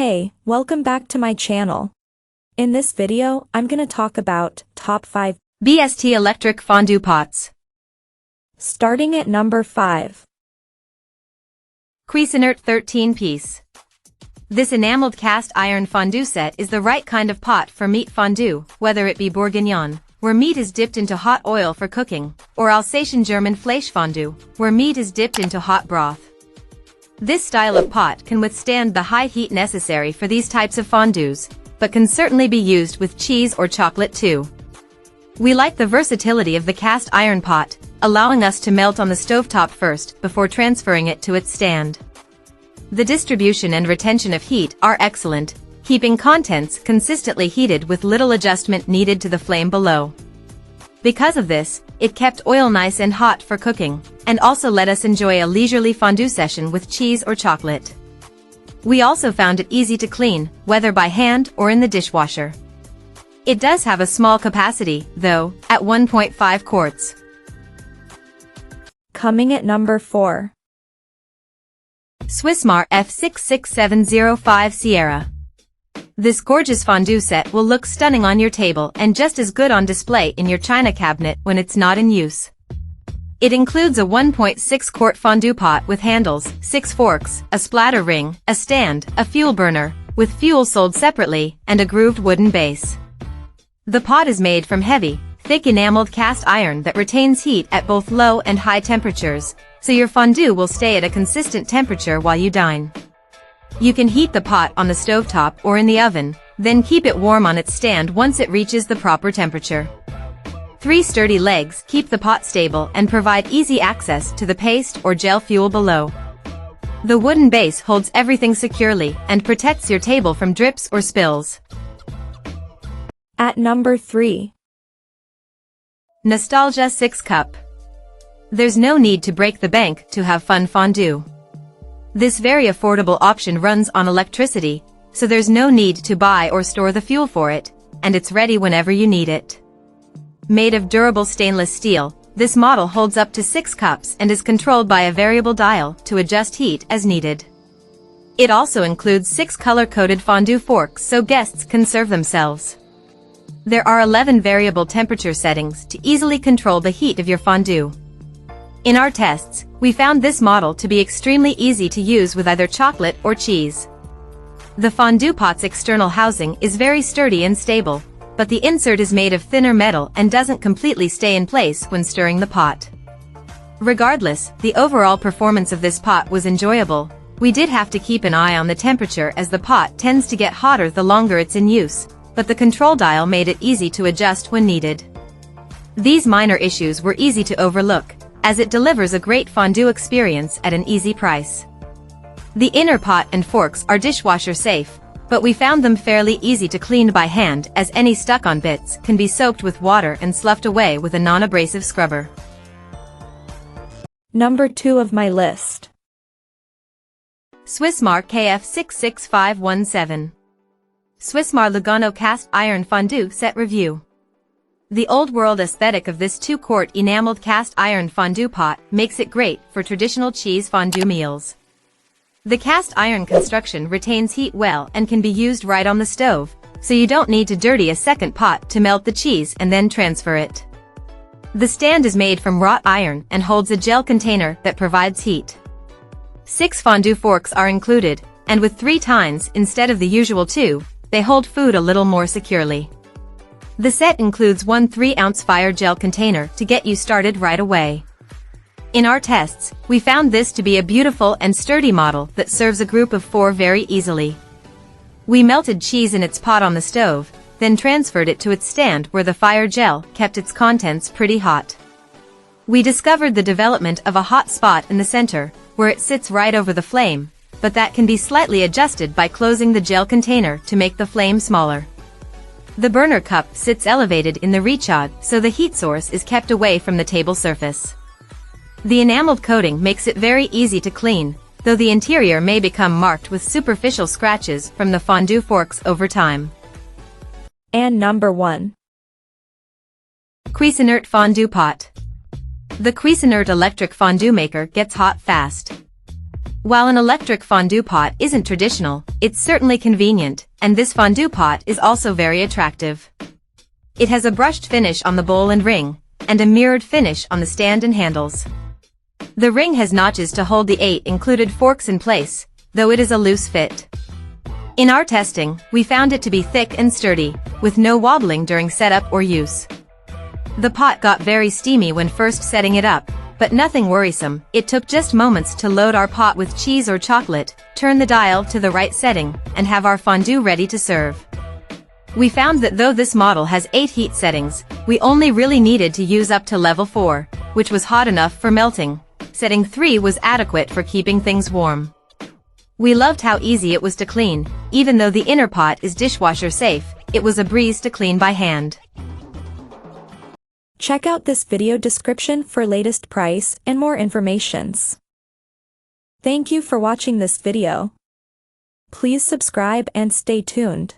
Hey, welcome back to my channel. In this video, I'm gonna talk about top 5 BST electric fondue pots. Starting at number 5. Cuisinart 13-piece. This enameled cast iron fondue set is the right kind of pot for meat fondue, whether it be bourguignon, where meat is dipped into hot oil for cooking, or Alsatian German Fleisch fondue, where meat is dipped into hot broth. This style of pot can withstand the high heat necessary for these types of fondues, but can certainly be used with cheese or chocolate too. We like the versatility of the cast iron pot, allowing us to melt on the stovetop first before transferring it to its stand. The distribution and retention of heat are excellent, keeping contents consistently heated with little adjustment needed to the flame below. Because of this, it kept oil nice and hot for cooking, and also let us enjoy a leisurely fondue session with cheese or chocolate. We also found it easy to clean, whether by hand or in the dishwasher. It does have a small capacity, though, at 1.5 quarts. Coming at number 4. Swissmar F66705 Sierra. This gorgeous fondue set will look stunning on your table and just as good on display in your china cabinet when it's not in use. It includes a 1.6 quart fondue pot with handles, 6 forks, a splatter ring, a stand, a fuel burner, with fuel sold separately, and a grooved wooden base. The pot is made from heavy, thick enameled cast iron that retains heat at both low and high temperatures, so your fondue will stay at a consistent temperature while you dine. You can heat the pot on the stovetop or in the oven, then keep it warm on its stand once it reaches the proper temperature. 3 sturdy legs keep the pot stable and provide easy access to the paste or gel fuel below. The wooden base holds everything securely and protects your table from drips or spills. At number 3. Nostalgia 6 Cup. There's no need to break the bank to have fun fondue. This very affordable option runs on electricity, so there's no need to buy or store the fuel for it, and it's ready whenever you need it. Made of durable stainless steel, this model holds up to 6 cups and is controlled by a variable dial to adjust heat as needed. It also includes 6 color-coded fondue forks so guests can serve themselves. There are 11 variable temperature settings to easily control the heat of your fondue. In our tests, we found this model to be extremely easy to use with either chocolate or cheese. The fondue pot's external housing is very sturdy and stable, but the insert is made of thinner metal and doesn't completely stay in place when stirring the pot. Regardless, the overall performance of this pot was enjoyable. We did have to keep an eye on the temperature as the pot tends to get hotter the longer it's in use, but the control dial made it easy to adjust when needed. These minor issues were easy to overlook, as it delivers a great fondue experience at an easy price. The inner pot and forks are dishwasher safe, but we found them fairly easy to clean by hand as any stuck-on bits can be soaked with water and sloughed away with a non-abrasive scrubber. Number 2 of my list. Swissmar KF66517. Swissmar Lugano Cast Iron Fondue Set Review. The old-world aesthetic of this 2-quart enameled cast iron fondue pot makes it great for traditional cheese fondue meals. The cast iron construction retains heat well and can be used right on the stove, so you don't need to dirty a second pot to melt the cheese and then transfer it. The stand is made from wrought iron and holds a gel container that provides heat. 6 fondue forks are included, and with 3 tines instead of the usual 2, they hold food a little more securely. The set includes one 3-ounce fire gel container to get you started right away. In our tests, we found this to be a beautiful and sturdy model that serves a group of 4 very easily. We melted cheese in its pot on the stove, then transferred it to its stand where the fire gel kept its contents pretty hot. We discovered the development of a hot spot in the center, where it sits right over the flame, but that can be slightly adjusted by closing the gel container to make the flame smaller. The burner cup sits elevated in the recharge so the heat source is kept away from the table surface. The enameled coating makes it very easy to clean, though the interior may become marked with superficial scratches from the fondue forks over time. And number 1. Cuisinart Fondue Pot. The Cuisinart electric fondue maker gets hot fast. While an electric fondue pot isn't traditional, it's certainly convenient, and this fondue pot is also very attractive. It has a brushed finish on the bowl and ring, and a mirrored finish on the stand and handles. The ring has notches to hold the 8 included forks in place, though it is a loose fit. In our testing, we found it to be thick and sturdy, with no wobbling during setup or use. The pot got very steamy when first setting it up, but nothing worrisome. It took just moments to load our pot with cheese or chocolate, turn the dial to the right setting, and have our fondue ready to serve. We found that though this model has 8 heat settings, we only really needed to use up to level 4, which was hot enough for melting. Setting 3 was adequate for keeping things warm. We loved how easy it was to clean. Even though the inner pot is dishwasher safe, it was a breeze to clean by hand. Check out this video description for latest price and more informations. Thank you for watching this video. Please subscribe and stay tuned.